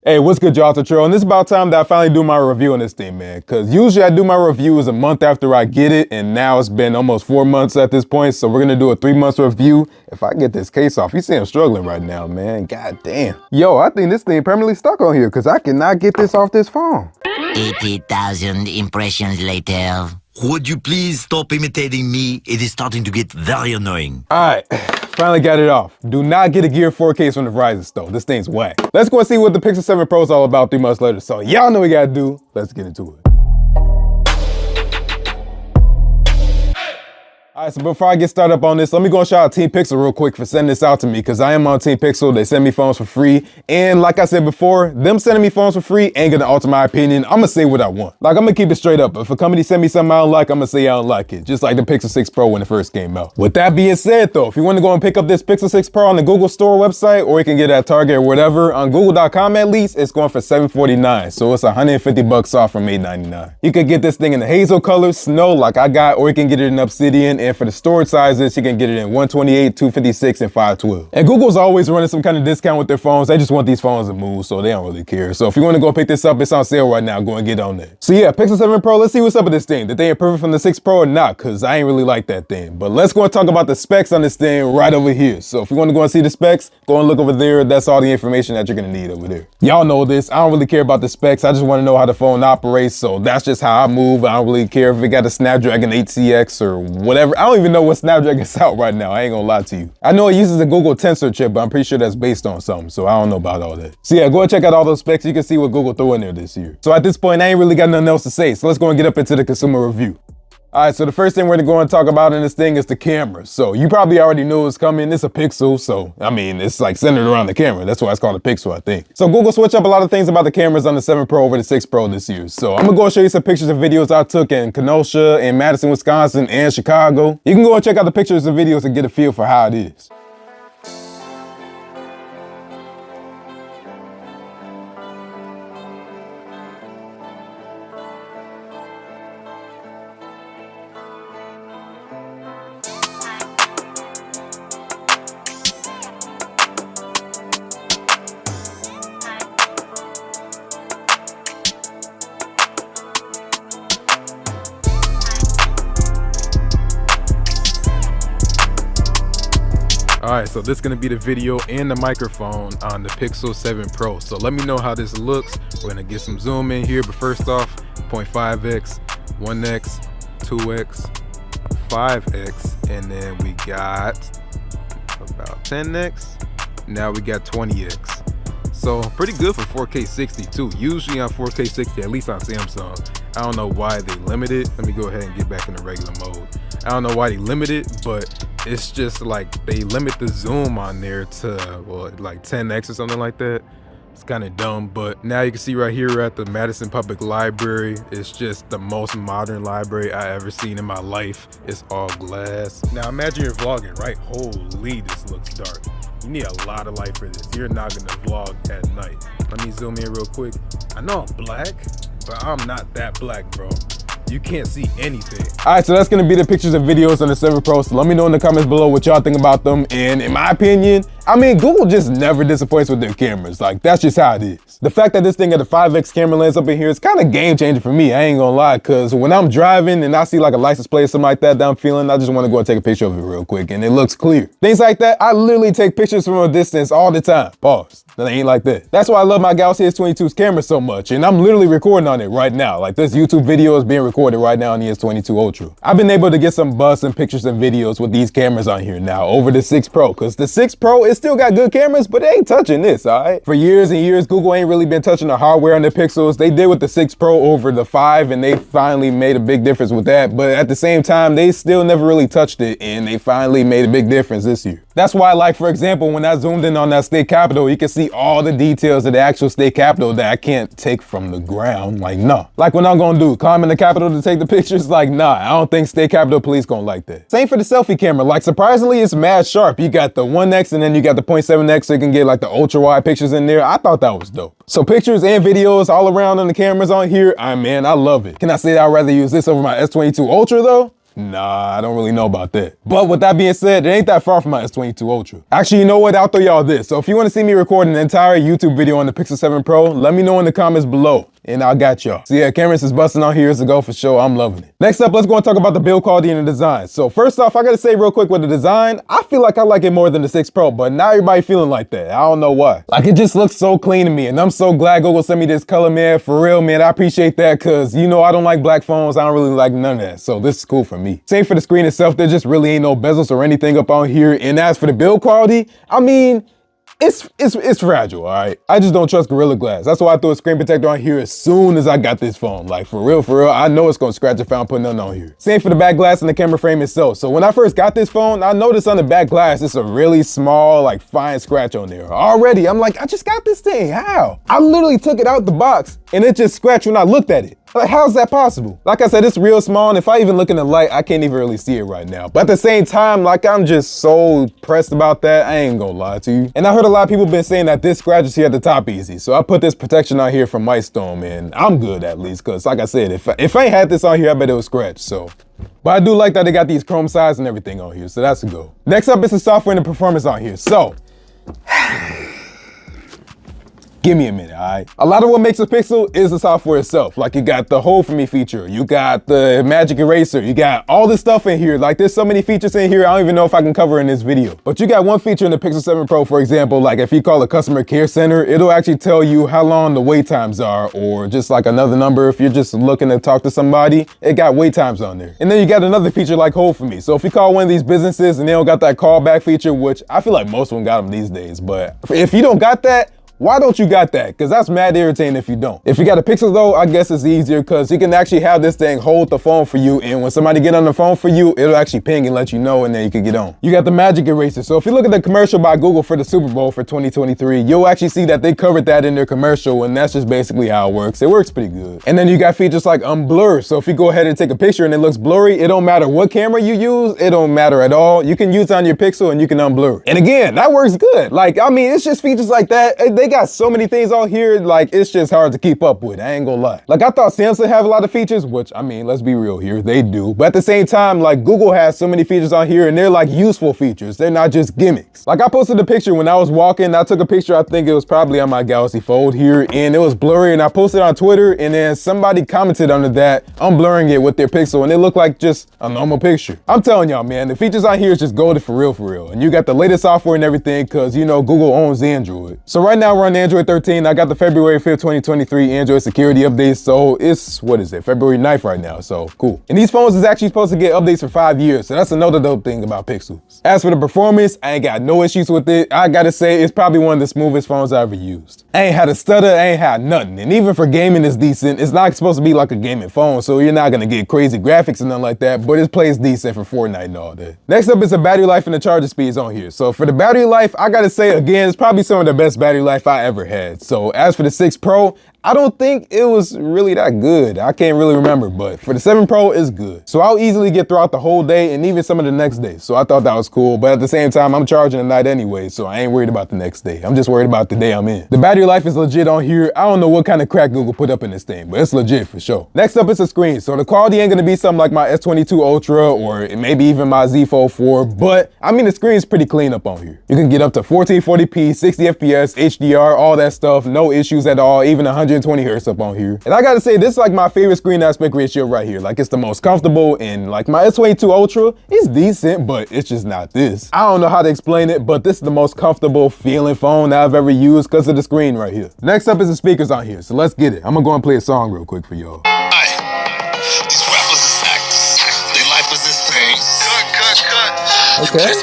Hey, what's good, y'all? Latrell, and it's about time that I finally do my review on this thing, man. Because usually I do my reviews a month after I get it, and now it's been almost 4 months at this point, so we're gonna do a 3-month review. If I get this case off, you see I'm struggling right now, man. God damn. Yo, I think this thing permanently stuck on here, because I cannot get this off this phone. 80,000 impressions later. Would you please stop imitating me? It is starting to get very annoying. All right, finally got it off. Do not get a Gear 4 case from the Verizon store. This thing's whack. Let's go and see what the Pixel 7 Pro is all about 3 months later. So y'all know what we gotta do. Let's get into it. All right, so before I get started up on this, let me go and shout out Team Pixel real quick for sending this out to me, because I am on Team Pixel. They send me phones for free. And like I said before, them sending me phones for free ain't gonna alter my opinion. I'm gonna say what I want. Like, I'm gonna keep it straight up. If a company send me something I don't like, I'm gonna say I don't like it. Just like the Pixel 6 Pro when it first came out. With that being said though, if you wanna go and pick up this Pixel 6 Pro on the Google Store website, or you can get it at Target or whatever, on Google.com at least, it's going for $749. So it's $150 off from $899. You can get this thing in the hazel color, snow like I got, or you can get it in obsidian. And for the storage size, you can get it in 128, 256, and 512. And Google's always running some kind of discount with their phones. They just want these phones to move, so they don't really care. So if you want to go pick this up, it's on sale right now. Go and get on there. So yeah, Pixel 7 Pro, let's see what's up with this thing. Did they improve it from the 6 Pro or not? Because I ain't really like that thing. But let's go and talk about the specs on this thing right over here. So if you want to go and see the specs, go and look over there. That's all the information that you're going to need over there. Y'all know this. I don't really care about the specs. I just want to know how the phone operates. So that's just how I move. I don't really care if it got a Snapdragon 8CX or whatever. I don't even know what Snapdragon's out right now. I ain't gonna lie to you. I know it uses a Google Tensor chip, but I'm pretty sure that's based on something, so I don't know about all that. So yeah, go and check out all those specs. You can see what Google threw in there this year. So at this point, I ain't really got nothing else to say, so let's go and get up into the consumer review. All right, so the first thing we're gonna go and talk about in this thing is the camera. So you probably already knew it's coming. It's a Pixel, so I mean, it's like centered around the camera. That's why it's called a Pixel, I think. So Google switched up a lot of things about the cameras on the 7 Pro over the 6 Pro this year. So I'm gonna go and show you some pictures and videos I took in Kenosha, in Madison, Wisconsin, and Chicago. You can go and check out the pictures and videos and get a feel for how it is. All right, so this is gonna be the video and the microphone on the Pixel 7 Pro. So let me know how this looks. We're gonna get some zoom in here, but first off, 0.5x, 1x, 2x, 5x, and then we got about 10x. Now we got 20x. So pretty good for 4K 60 too. Usually on 4K 60, at least on Samsung, I don't know why they limit it. Let me go ahead and get back in the regular mode. I don't know why they limit it, but it's just like they limit the zoom on there to, well, like 10x or something like that. It's kind of dumb, but now you can see right here at the Madison Public Library. It's just the most modern library I ever seen in my life. It's all glass. Now imagine you're vlogging, right? Holy, this looks dark. You need a lot of light for this. You're not gonna vlog at night. Let me zoom in real quick. I know I'm black, but I'm not that black, bro. You can't see anything. All right, so that's gonna be the pictures and videos on the 7 Pro. So let me know in the comments below what y'all think about them. And in my opinion, I mean, Google just never disappoints with their cameras. Like, that's just how it is. The fact that this thing got a 5x camera lens up in here is kind of game changer for me. I ain't gonna lie, because when I'm driving and I see like a license plate or something like that I'm feeling, I just want to go and take a picture of it real quick and it looks clear. Things like that, I literally take pictures from a distance all the time. Pause. That ain't like that. That's why I love my Galaxy S22's camera so much, and I'm literally recording on it right now. Like, this YouTube video is being recorded right now on the S22 Ultra. I've been able to get some buzz and pictures and videos with these cameras on here now over the 6 Pro, because the 6 Pro, it still got good cameras, but it ain't touching this, all right? For years and years, Google ain't really been touching the hardware on the Pixels. They did with the 6 Pro over the 5, and they finally made a big difference with that, but at the same time, they still never really touched it, and they finally made a big difference this year. That's why, like, for example, when I zoomed in on that state capitol, you can see all the details of the actual state capitol that I can't take from the ground. Like, nah. Like, what I'm gonna do, climb in the capitol to take the pictures? Like, nah, I don't think state capitol police gonna like that. Same for the selfie camera. Like, surprisingly, it's mad sharp. You got the 1x and then you got the 0.7x, so you can get like the ultra wide pictures in there. I thought that was dope. So pictures and videos all around on the cameras on here, man, I love it. Can I say that I'd rather use this over my S22 Ultra though? Nah, I don't really know about that. But with that being said, it ain't that far from my S22 Ultra. Actually, you know what? I'll throw y'all this. So if you want to see me record an entire YouTube video on the Pixel 7 Pro, let me know in the comments below, and I got y'all. So yeah, cameras is busting on here. It's a go for sure. I'm loving it. Next up, let's go and talk about the build quality and the design. So first off, I gotta say real quick with the design, I feel like I like it more than the 6 Pro, but not everybody feeling like that. I don't know why. Like, it just looks so clean to me, and I'm so glad Google sent me this color, man. For real, man, I appreciate that, because you know I don't like black phones. I don't really like none of that, so this is cool for me. Same for the screen itself. There just really ain't no bezels or anything up on here, and as for the build quality, I mean, it's fragile, all right? I just don't trust Gorilla Glass. That's why I threw a screen protector on here as soon as I got this phone. Like, for real, I know it's gonna scratch if I don't put nothing on here. Same for the back glass and the camera frame itself. So when I first got this phone, I noticed on the back glass, it's a really small, like, fine scratch on there. Already, I'm like, I just got this thing, how? I literally took it out the box, and it just scratched when I looked at it. Like, how's that possible? Like I said, it's real small, and if I even look in the light, I can't even really see it right now. But at the same time, like, I'm just so pressed about that, I ain't gonna lie to you. And I heard a lot of people been saying that this scratches here at the top easy. So I put this protection on here from Whitestone, and I'm good at least, because like I said, if I ain't had this on here, I bet it would scratch, so. But I do like that they got these chrome sides and everything on here, so that's a go. Next up is the software and the performance on here. So, give me a minute, all right? A lot of what makes a Pixel is the software itself. Like, you got the Hold For Me feature, you got the Magic Eraser, you got all this stuff in here. Like, there's so many features in here, I don't even know if I can cover in this video. But you got one feature in the Pixel 7 Pro, for example, like if you call a customer care center, it'll actually tell you how long the wait times are, or just like another number if you're just looking to talk to somebody, it got wait times on there. And then you got another feature like Hold For Me. So if you call one of these businesses and they don't got that callback feature, which I feel like most of them got them these days, but if you don't got that, why don't you got that? Because that's mad irritating if you don't. If you got a Pixel though, I guess it's easier because you can actually have this thing hold the phone for you, and when somebody get on the phone for you, it'll actually ping and let you know, and then you can get on. You got the Magic Eraser. So if you look at the commercial by Google for the Super Bowl for 2023, you'll actually see that they covered that in their commercial, and that's just basically how it works. It works pretty good. And then you got features like unblur. So if you go ahead and take a picture and it looks blurry, it don't matter what camera you use, it don't matter at all. You can use it on your Pixel and you can unblur. And again, that works good. Like, I mean, it's just features like that. They got so many things on here, like, it's just hard to keep up with. I ain't gonna lie. Like, I thought Samsung have a lot of features, which, I mean, let's be real here, they do. But at the same time, like, Google has so many features on here, and they're like useful features. They're not just gimmicks. Like, I posted a picture when I was walking. I took a picture, I think it was probably on my Galaxy Fold here, and it was blurry, and I posted it on Twitter, and then somebody commented under that, unblurring it with their Pixel, and it looked like just a normal picture. I'm telling y'all, man, the features on here is just golden for real. And you got the latest software and everything, because, you know, Google owns Android. So right now we're on Android 13. I got the February 5th, 2023 Android security updates. So it's, what is it, February 9th right now. So cool. And these phones is actually supposed to get updates for 5 years. So that's another dope thing about Pixels. As for the performance, I ain't got no issues with it. I gotta say, it's probably one of the smoothest phones I ever used. I ain't had a stutter, I ain't had nothing. And even for gaming, it's decent. It's not supposed to be like a gaming phone, so you're not gonna get crazy graphics and nothing like that, but it plays decent for Fortnite and all that. Next up is the battery life and the charging speeds on here. So for the battery life, I gotta say again, it's probably some of the best battery life I ever had. So as for the 6 Pro, I don't think it was really that good. I can't really remember, but for the 7 Pro, it's good. So I'll easily get throughout the whole day and even some of the next day. So I thought that was cool, but at the same time, I'm charging at night anyway, so I ain't worried about the next day. I'm just worried about the day I'm in. The battery life is legit on here. I don't know what kind of crack Google put up in this thing, but it's legit for sure. Next up is the screen. So the quality ain't gonna be something like my S22 Ultra or maybe even my Z Fold 4, but I mean, the screen's pretty clean up on here. You can get up to 1440p, 60 FPS, HDR, all that stuff, no issues at all, even 120 Hz up on here. And I gotta say, this is like my favorite screen aspect ratio right here. Like, it's the most comfortable, and like my S22 Ultra is decent, but it's just not this. I don't know how to explain it, but this is the most comfortable feeling phone that I've ever used because of the screen right here. Next up is the speakers on here, so let's get it. I'm gonna go and play a song real quick for y'all. These rappers is actors. They life is this thing. Cut. Okay.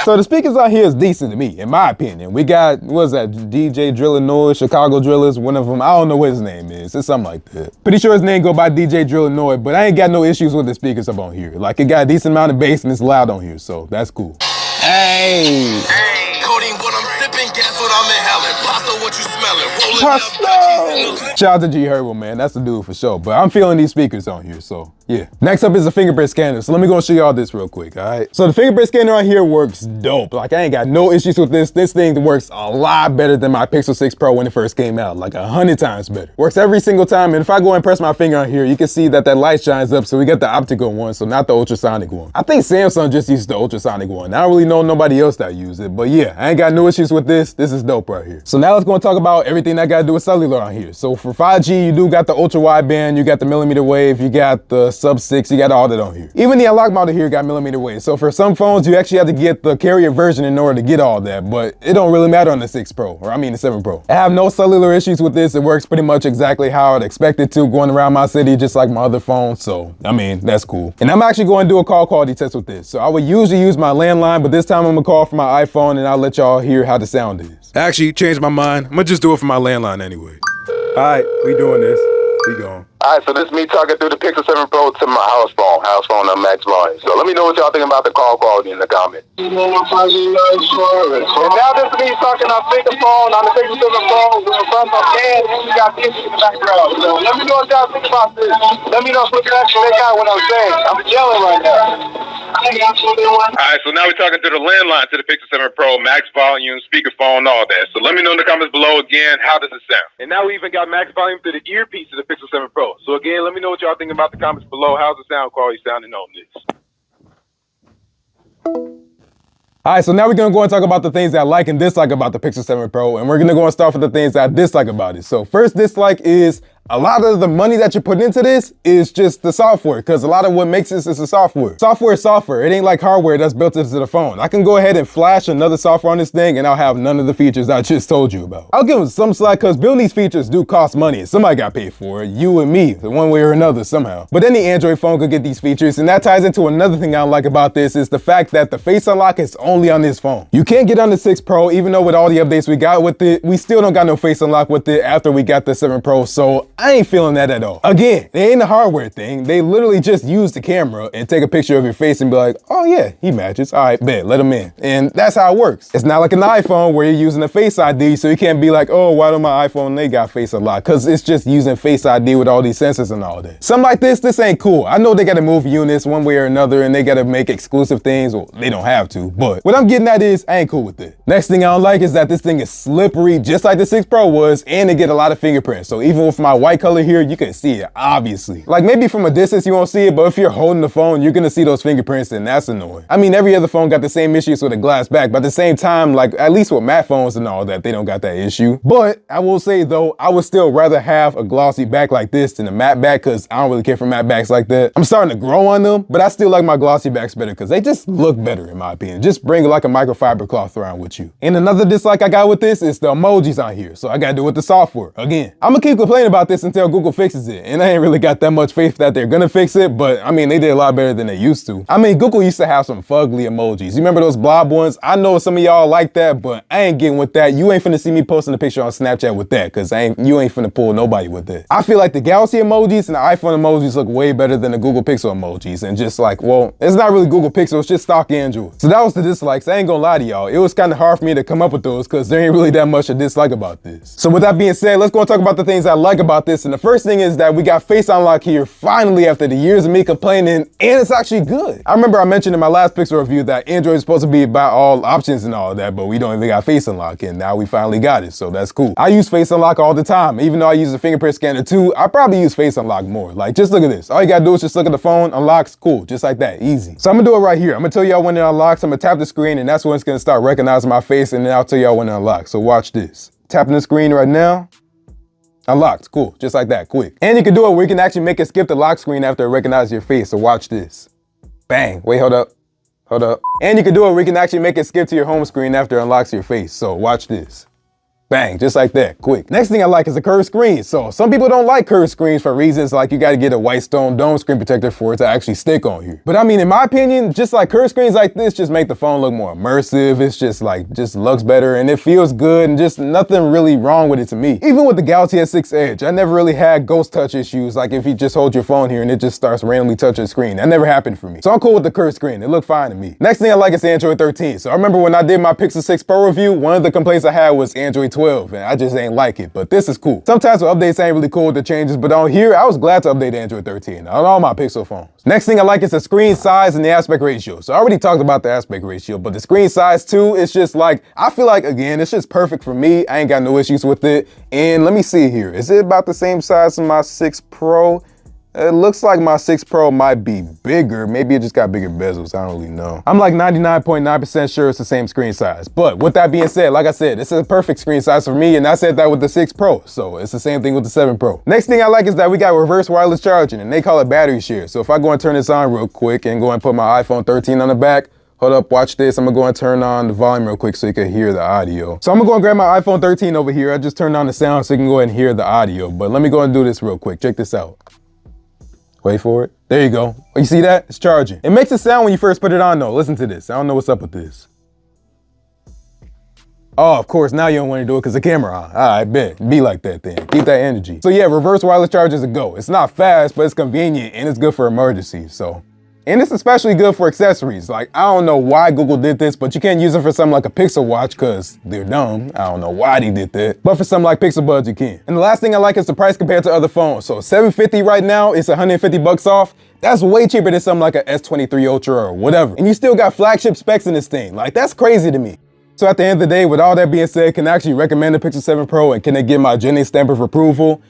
So the speakers out here is decent to me, in my opinion. We got, what is that, DJ Drillinois, Chicago Drillers, one of them. I don't know what his name is. It's something like that. Pretty sure his name go by DJ Drillinois, but I ain't got no issues with the speakers up on here. Like, it got a decent amount of bass and it's loud on here, so that's cool. Hey. Codeine what I'm sipping, gas what I'm inhaling. Pasta what you smell. smelling, rolling up Dutchies. Shout out to G Herbo, man. That's the dude for sure. But I'm feeling these speakers on here, so yeah. Next up is the fingerprint scanner. So let me go show y'all this real quick, all right? So the fingerprint scanner on here works dope. Like, I ain't got no issues with this. This thing works a lot better than my Pixel 6 Pro when it first came out, like 100 times better. Works every single time, and if I go and press my finger on here, you can see that light shines up, so we got the optical one, so not the ultrasonic one. I think Samsung just uses the ultrasonic one. I don't really know nobody else that use it, but yeah, I ain't got no issues with this. This is dope right here. So now let's go and talk about everything that got to do with cellular on here. So for 5G, you do got the ultra wideband, you got the millimeter wave, you got the sub 6, you got all that on here. Even the unlock model here got millimeter wave. So for some phones, you actually have to get the carrier version in order to get all that, but it don't really matter on the 6 Pro, or I mean the 7 Pro. I have no cellular issues with this. It works pretty much exactly how I'd expect it to, going around my city just like my other phone. So I mean, that's cool. And I'm actually going to do a call quality test with this. So I would usually use my landline, but this time I'm gonna call from my iPhone, and I'll let y'all hear how the sound is. I actually changed my mind. I'm gonna just do it from my landline anyway. All right, we doing this. We going. All right, so this is me talking through the Pixel 7 Pro to my house phone on max volume. So let me know what y'all think about the call quality in the comments. And now this is me talking on speakerphone on the Pixel 7 Pro with a front of hand, and we got this in the background. So let me know what y'all think about this. Let me know if you actually got what I'm saying. I'm yelling right now. All right, so now we're talking to the landline to the Pixel 7 Pro, max volume, speakerphone, all that. So let me know in the comments below again, how does it sound? And now we even got max volume to the earpiece of the Pixel 7 Pro. So again, let me know what y'all think about the comments below. How's the sound quality sounding on this? All right, so now we're gonna go and talk about the things that I like and dislike about the Pixel 7 Pro, and we're gonna go and start with the things that I dislike about it. So first dislike is a lot of the money that you put into this is just the software, because a lot of what makes this is the software. Software is software. It ain't like hardware that's built into the phone. I can go ahead and flash another software on this thing and I'll have none of the features I just told you about. I'll give them some slack because building these features do cost money, and somebody got paid for it, you and me, one way or another somehow. But any Android phone could get these features, and that ties into another thing I don't like about this is the fact that the face unlock is only on this phone. You can't get on the 6 Pro, even though with all the updates we got with it, we still don't got no face unlock with it after we got the 7 Pro, so I ain't feeling that at all. Again, it ain't a hardware thing. They literally just use the camera and take a picture of your face and be like, oh yeah, he matches. All right, bet, let him in. And that's how it works. It's not like an iPhone where you're using a Face ID, so you can't be like, oh, why do my iPhone, they got Face Unlock? Because it's just using Face ID with all these sensors and all that. Something like this ain't cool. I know they got to move units one way or another, and they got to make exclusive things. Well, they don't have to, but what I'm getting at is I ain't cool with it. Next thing I don't like is that this thing is slippery, just like the 6 Pro was, and they get a lot of fingerprints. So even with my white color here, you can see it, obviously. Like maybe from a distance you won't see it, but if you're holding the phone, you're gonna see those fingerprints, and that's annoying. I mean, every other phone got the same issues with a glass back, but at the same time, like at least with matte phones and all that, they don't got that issue. But I will say though, I would still rather have a glossy back like this than a matte back, because I don't really care for matte backs like that. I'm starting to grow on them, but I still like my glossy backs better because they just look better in my opinion. Just bring like a microfiber cloth around with you. And another dislike I got with this is the emojis on here, so I gotta do it with the software. Again, I'm gonna keep complaining about this until Google fixes it, and I ain't really got that much faith that they're gonna fix it, but I mean, they did a lot better than they used to. I mean, Google used to have some fugly emojis. You remember those blob ones? I know some of y'all like that, but I ain't getting with that. You ain't finna see me posting a picture on Snapchat with that, because you ain't finna pull nobody with that. I feel like the Galaxy emojis and the iPhone emojis look way better than the Google Pixel emojis, and just like, well, it's not really Google Pixel, it's just stock Android. So that was the dislikes. I ain't gonna lie to y'all. It was kind of hard for me to come up with those, because there ain't really that much to dislike about this. So with that being said, let's go and talk about the things I like about this, and the first thing is that we got Face Unlock here finally after the years of me complaining, and it's actually good. I remember I mentioned in my last Pixel review that Android is supposed to be about all options and all of that, but we don't even got Face Unlock, and now we finally got it, so that's cool. I use Face Unlock all the time. Even though I use the fingerprint scanner too, I probably use Face Unlock more. Like, just look at this. All you gotta do is just look at the phone, unlocks, cool, just like that, easy. So I'm gonna do it right here. I'm gonna tell y'all when it unlocks. I'm gonna tap the screen, and that's when it's gonna start recognizing my face, and then I'll tell y'all when it unlocks. So watch this. Tapping the screen right now. Unlocked, cool, just like that, quick. And you can do it where you can actually make it skip the lock screen after it recognizes your face, so watch this. Bang, wait, hold up. And you can do it where you can actually make it skip to your home screen after it unlocks your face, so watch this. Bang, just like that, quick. Next thing I like is a curved screen. So some people don't like curved screens for reasons like you gotta get a white stone dome screen protector for it to actually stick on here. But I mean, in my opinion, just like curved screens like this just make the phone look more immersive. It's just like, just looks better and it feels good and just nothing really wrong with it to me. Even with the Galaxy S6 Edge, I never really had ghost touch issues like if you just hold your phone here and it just starts randomly touching the screen. That never happened for me. So I'm cool with the curved screen. It looked fine to me. Next thing I like is Android 13. So I remember when I did my Pixel 6 Pro review, one of the complaints I had was Android 12 and I just ain't like it, but this is cool. Sometimes the updates ain't really cool with the changes, but on here, I was glad to update Android 13 on all my Pixel phones. Next thing I like is the screen size and the aspect ratio. So I already talked about the aspect ratio, but the screen size too, it's just like, I feel like, again, it's just perfect for me. I ain't got no issues with it. And let me see here. Is it about the same size as my 6 Pro? It looks like my 6 Pro might be bigger. Maybe it just got bigger bezels. I don't really know. I'm like 99.9% sure it's the same screen size. But with that being said, like I said, it's a perfect screen size for me, and I said that with the 6 Pro. So it's the same thing with the 7 Pro. Next thing I like is that we got reverse wireless charging, and they call it battery share. So if I go and turn this on real quick and go and put my iPhone 13 on the back, hold up, watch this. I'm gonna go and turn on the volume real quick so you can hear the audio. So I'm gonna go and grab my iPhone 13 over here. I just turned on the sound so you can go ahead and hear the audio. But let me go and do this real quick. Check this out. Wait for it. There you go. You see that? It's charging. It makes a sound when you first put it on though. Listen to this. I don't know what's up with this. Oh, of course, now you don't want to do it because the camera on. All right, bet. Be like that then. Keep that energy. So yeah, reverse wireless charge is a go. It's not fast, but it's convenient and it's good for emergencies, so. And it's especially good for accessories. Like, I don't know why Google did this, but you can't use it for something like a Pixel Watch because they're dumb. I don't know why they did that. But for something like Pixel Buds, you can. And the last thing I like is the price compared to other phones. So $750 right now, it's 150 bucks off. That's way cheaper than something like a S23 Ultra or whatever. And you still got flagship specs in this thing. Like, that's crazy to me. So at the end of the day, with all that being said, can I actually recommend the Pixel 7 Pro and can it get my Jennings stamp of approval?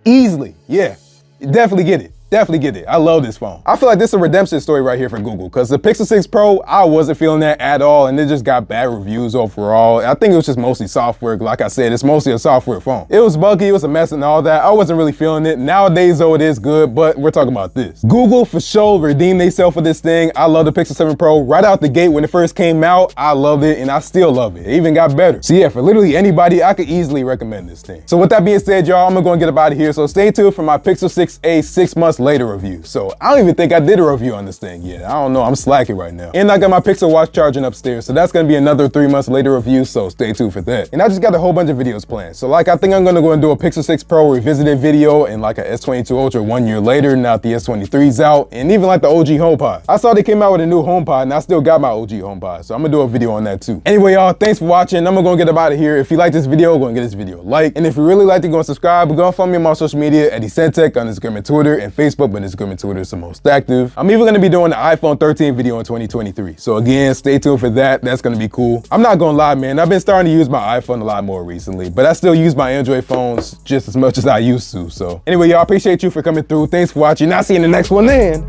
Easily, yeah. Definitely get it. Definitely get it. I love this phone. I feel like this is a redemption story right here for Google because the Pixel 6 Pro, I wasn't feeling that at all and it just got bad reviews overall. I think it was just mostly software. Like I said, it's mostly a software phone. It was buggy, it was a mess and all that. I wasn't really feeling it. Nowadays though, it is good, but we're talking about this. Google for sure redeemed themselves for this thing. I love the Pixel 7 Pro. Right out the gate when it first came out, I loved it and I still love it. It even got better. So yeah, for literally anybody, I could easily recommend this thing. So with that being said, y'all, I'm gonna go and get up out of here. So stay tuned for my Pixel 6a 6 months later review. So I don't even think I did a review on this thing yet. I don't know, I'm slacking right now. And I got my Pixel Watch charging upstairs, so that's gonna be another 3 months later review, so stay tuned for that. And I just got a whole bunch of videos planned. So like, I think I'm gonna go and do a Pixel 6 Pro revisited video and like a S22 Ultra 1 year later, now that the S23's out, and even like the OG HomePod. I saw they came out with a new HomePod, and I still got my OG HomePod, so I'm gonna do a video on that too. Anyway, y'all, thanks for watching. I'm gonna go and get up out of here. If you like this video, go and get this video a like. And if you really like it, go and subscribe. Go and follow me on my social media at Tech on Instagram and Twitter, and Facebook, but Instagram and Twitter is the most active. I'm even gonna be doing the iPhone 13 video in 2023. So again, stay tuned for that. That's gonna be cool. I'm not gonna lie, man. I've been starting to use my iPhone a lot more recently, but I still use my Android phones just as much as I used to. So anyway, y'all, appreciate you for coming through. Thanks for watching. I'll see you in the next one then.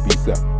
Peace out.